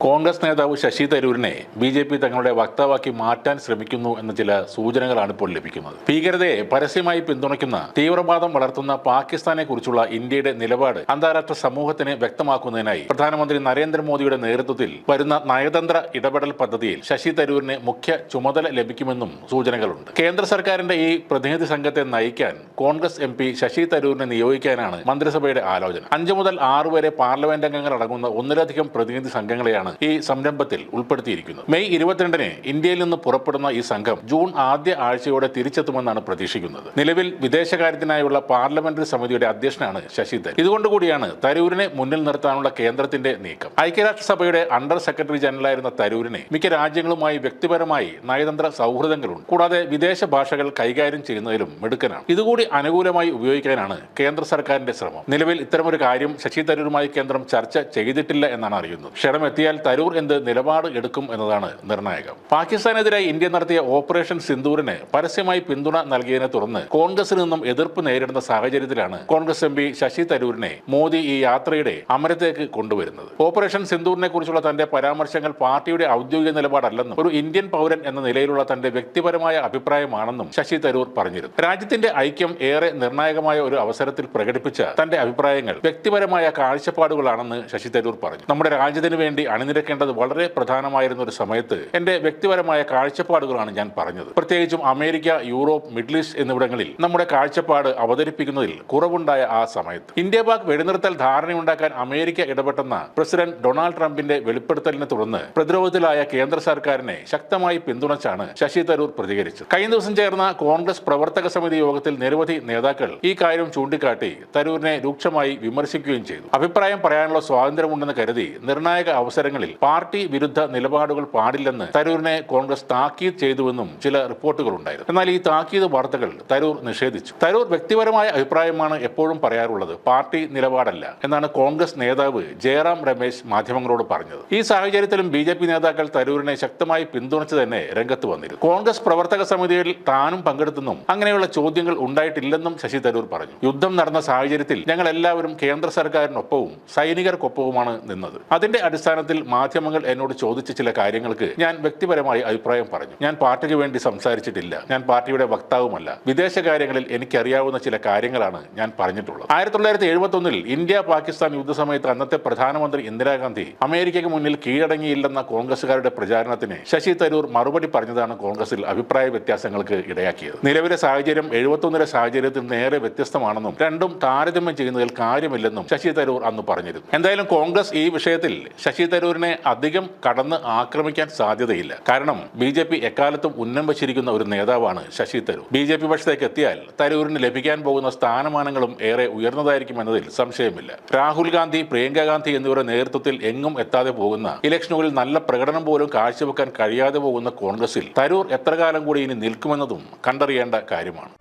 കോൺഗ്രസ് നേതാവ് ശശി തരൂരിനെ ബി.ജെ.പി. തങ്ങളുടെ വക്താവാക്കി മാറ്റാൻ ശ്രമിക്കുന്നു എന്ന ചില സൂചനകളാണ് ഇപ്പോൾ ലഭിക്കുന്നത്. ഭീകരതയെ പരസ്യമായി പിന്തുണയ്ക്കുന്ന, തീവ്രവാദം വളർത്തുന്ന പാകിസ്ഥാനെ കുറിച്ചുള്ള ഇന്ത്യയുടെ നിലപാട് അന്താരാഷ്ട്ര സമൂഹത്തിന് വ്യക്തമാക്കുന്നതിനായി പ്രധാനമന്ത്രി നരേന്ദ്രമോദിയുടെ നേതൃത്വത്തിൽ വരുന്ന നയതന്ത്ര ഇടപെടൽ പദ്ധതിയിൽ ശശി തരൂരിന് മുഖ്യ ചുമതല ലഭിക്കുമെന്നും സൂചനകളുണ്ട്. കേന്ദ്ര സർക്കാരിന്റെ ഈ പ്രതിനിധി സംഘത്തെ നയിക്കാൻ കോൺഗ്രസ് എം.പി. ശശി തരൂരിനെ നിയോഗിക്കാനാണ് മന്ത്രിസഭയുടെ ആലോചന. 5 മുതൽ 6 വരെ പാർലമെന്റ് അംഗങ്ങൾ അടങ്ങുന്ന ഒന്നിലധികം പ്രതിനിധി സംഘങ്ങളെയാണ് ഈ സംരംഭത്തിൽ ഉൾപ്പെടുത്തിയിരിക്കുന്നത്. മെയ് 22-ന് ഇന്ത്യയിൽ നിന്ന് പുറപ്പെടുന്ന ഈ സംഘം ജൂൺ ആദ്യ ആഴ്ചയോടെ തിരിച്ചെത്തുമെന്നാണ് പ്രതീക്ഷിക്കുന്നത്. നിലവിൽ വിദേശകാര്യത്തിനായുള്ള പാർലമെന്ററി സമിതിയുടെ അധ്യക്ഷനാണ് ശശി തരൂർ. ഇതുകൊണ്ടുകൂടിയാണ് തരൂരിനെ മുന്നിൽ നിർത്താനുള്ള കേന്ദ്രത്തിന്റെ നീക്കം. ഐക്യരാഷ്ട്രസഭയുടെ അണ്ടർ സെക്രട്ടറി ജനറലായിരുന്ന തരൂരിനെ മിക്ക രാജ്യങ്ങളുമായി വ്യക്തിപരമായി നയതന്ത്ര സൗഹൃദങ്ങളുണ്ട്. കൂടാതെ വിദേശ ഭാഷകൾ കൈകാര്യം ചെയ്യുന്നതിലും മിടുക്കനാണ്. ഇതുകൂടി അനുകൂലമായി ഉപയോഗിക്കാനാണ് കേന്ദ്ര സർക്കാരിന്റെ ശ്രമം. നിലവിൽ ഇത്തരമൊരു കാര്യം ശശി തരൂരുമായി കേന്ദ്രം ചർച്ച ചെയ്തിട്ടില്ല എന്നാണ് അറിയുന്നത്. ക്ഷണമെത്തിയാൽ തരൂർ എന്ത് നിലപാട് എടുക്കും എന്നതാണ് നിർണായകം. പാകിസ്ഥാനെതിരായി ഇന്ത്യ നടത്തിയ ഓപ്പറേഷൻ സിന്ദൂറിന് പരസ്യമായി പിന്തുണ നൽകിയതിനെ തുടർന്ന് കോൺഗ്രസിൽ നിന്നും എതിർപ്പ് നേരിടുന്ന സാഹചര്യത്തിലാണ് കോൺഗ്രസ് എം.പി. ശശി തരൂരിനെ മോദി ഈ യാത്രയുടെ അമരത്തേക്ക് കൊണ്ടുവരുന്നത്. ഓപ്പറേഷൻ സിന്ദൂറിനെ കുറിച്ചുള്ള തന്റെ പരാമർശങ്ങൾ പാർട്ടിയുടെ ഔദ്യോഗിക നിലപാടല്ലെന്നും ഒരു ഇന്ത്യൻ പൗരൻ എന്ന നിലയിലുള്ള തന്റെ വ്യക്തിപരമായ അഭിപ്രായമാണെന്നും ശശി തരൂർ പറഞ്ഞിരുന്നു. രാജ്യത്തിന്റെ ഐക്യം ഏറെ നിർണായകമായ ഒരു അവസരത്തിൽ പ്രകടിപ്പിച്ച തന്റെ അഭിപ്രായങ്ങൾ വ്യക്തിപരമായ കാഴ്ചപ്പാടുകളാണെന്ന് ശശി തരൂർ പറഞ്ഞു. നമ്മുടെ രാജ്യത്തിന് വേണ്ടി അണിനിരക്കേണ്ടത് വളരെ പ്രധാനമായിരുന്ന ഒരു സമയത്ത് എന്റെ വ്യക്തിപരമായ കാഴ്ചപ്പാടുകളാണ് ഞാൻ പറഞ്ഞത്. പ്രത്യേകിച്ചും അമേരിക്ക, യൂറോപ്പ്, മിഡിൽ ഈസ്റ്റ് എന്നിവിടങ്ങളിൽ നമ്മുടെ കാഴ്ചപ്പാട് അവതരിപ്പിക്കുന്നതിൽ കുറവുണ്ടായ ആ സമയത്ത് ഇന്ത്യ പാക് വെടിനിർത്തൽ ധാരണയുണ്ടാക്കാൻ അമേരിക്ക ഇടപെട്ടെന്ന പ്രസിഡന്റ് ഡൊണാൾഡ് ട്രംപിന്റെ വെളിപ്പെടുത്തലിനെ തുടർന്ന് പ്രതിരോധത്തിലായ കേന്ദ്ര സർക്കാരിനെ ശക്തമായി പിന്തുണച്ചാണ് ശശി തരൂർ പ്രതികരിച്ചത്. കഴിഞ്ഞ ദിവസം ചേർന്ന കോൺഗ്രസ് പ്രവർത്തക സമിതി യോഗത്തിൽ നിരവധി നേതാക്കൾ ഈ കാര്യം ചൂണ്ടിക്കാട്ടി തരൂരിനെ രൂക്ഷമായി വിമർശിക്കുകയും ചെയ്തു. അഭിപ്രായം പറയാനുള്ള സ്വാതന്ത്ര്യമുണ്ടെന്ന് കരുതി നിർണായക അവസരങ്ങളിൽ പാർട്ടി വിരുദ്ധ നിലപാടുകൾ പാടില്ലെന്ന് തരൂരിനെ കോൺഗ്രസ് താക്കീത് ചെയ്തുവെന്നും ചില റിപ്പോർട്ടുകൾ ഉണ്ടായിരുന്നു. എന്നാൽ ഈ താക്കീത് വാർത്തകൾ തരൂർ നിഷേധിച്ചു. തരൂർ വ്യക്തിപരമായ അഭിപ്രായമാണ് എപ്പോഴും പറയാറുള്ളത്, പാർട്ടി നിലപാടല്ല എന്നാണ് കോൺഗ്രസ് നേതാവ് ജയറാം രമേശ് മാധ്യമങ്ങളോട് പറഞ്ഞത്. ഈ സാഹചര്യത്തിലും ബി.ജെ.പി. നേതാക്കൾ തരൂരിനെ ശക്തമായി പിന്തുണച്ചു തന്നെ രംഗത്ത് വന്നിരുന്നു. കോൺഗ്രസ് പ്രവർത്തക സമിതിയിൽ താനും പങ്കെടുത്തെന്നും അങ്ങനെയുള്ള ചോദ്യങ്ങൾ ഉണ്ടായിട്ടില്ലെന്നും ശശി തരൂർ പറഞ്ഞു. യുദ്ധം നടന്ന സാഹചര്യത്തിൽ ഞങ്ങൾ എല്ലാവരും കേന്ദ്ര സർക്കാരിനൊപ്പവും സൈനികർക്കൊപ്പവുമാണ് നിന്നത്. അതിന്റെ അടിസ്ഥാനത്തിൽ മാധ്യമങ്ങൾ എന്നോട് ചോദിച്ച ചില കാര്യങ്ങൾക്ക് ഞാൻ വ്യക്തിപരമായി അഭിപ്രായം പറഞ്ഞു. ഞാൻ പാർട്ടിക്ക് വേണ്ടി സംസാരിച്ചിട്ടില്ല. ഞാൻ പാർട്ടിയുടെ വക്താവുമല്ല. വിദേശകാര്യങ്ങളിൽ എനിക്കറിയാവുന്ന ചില കാര്യങ്ങളാണ് ഞാൻ പറഞ്ഞിട്ടുള്ളത്. 1971-ൽ ഇന്ത്യ പാകിസ്ഥാൻ യുദ്ധസമയത്ത് അന്നത്തെ പ്രധാനമന്ത്രി ഇന്ദിരാഗാന്ധി അമേരിക്കയ്ക്ക് മുന്നിൽ കീഴടങ്ങിയില്ലെന്ന കോൺഗ്രസുകാരുടെ പ്രചാരണത്തിന് ശശി തരൂർ മറുപടി പറഞ്ഞതാണ് കോൺഗ്രസിൽ അഭിപ്രായ വ്യത്യാസങ്ങൾക്ക് ഇടയാക്കിയത്. നിലവിലെ സാഹചര്യം 71-ലെ സാഹചര്യത്തിൽ നേരെ വ്യത്യസ്തമാണെന്നും രണ്ടും താരതമ്യം ചെയ്യുന്നതിൽ കാര്യമില്ലെന്നും ശശി തരൂർ അന്ന് പറഞ്ഞിരുന്നു. എന്തായാലും കോൺഗ്രസ് ഈ വിഷയത്തിൽ ശശി തരൂരിനെ അധികം കടന്ന് ആക്രമിക്കാൻ സാധ്യതയില്ല. കാരണം ബി.ജെ.പി. എക്കാലത്തും ഉന്നം വച്ചിരിക്കുന്ന ഒരു നേതാവാണ് ശശി തരൂർ. ബി.ജെ.പി. പക്ഷത്തേക്ക് എത്തിയാൽ തരൂരിന് ലഭിക്കാൻ പോകുന്ന സ്ഥാനമാനങ്ങളും ഏറെ ഉയർന്നതായിരിക്കുമെന്നതിൽ സംശയമില്ല. രാഹുൽ ഗാന്ധി, പ്രിയങ്ക ഗാന്ധി എന്നിവരുടെ നേതൃത്വത്തിൽ എങ്ങും എത്താതെ പോകുന്ന, ഇലക്ഷനുകളിൽ നല്ല പ്രകടനം പോലും കാഴ്ചവെക്കാൻ കഴിയാതെ പോകുന്ന കോൺഗ്രസിൽ തരൂർ എത്ര കാലം കൂടി ഇനി നിൽക്കുമെന്നതും കണ്ടറിയേണ്ട കാര്യമാണ്.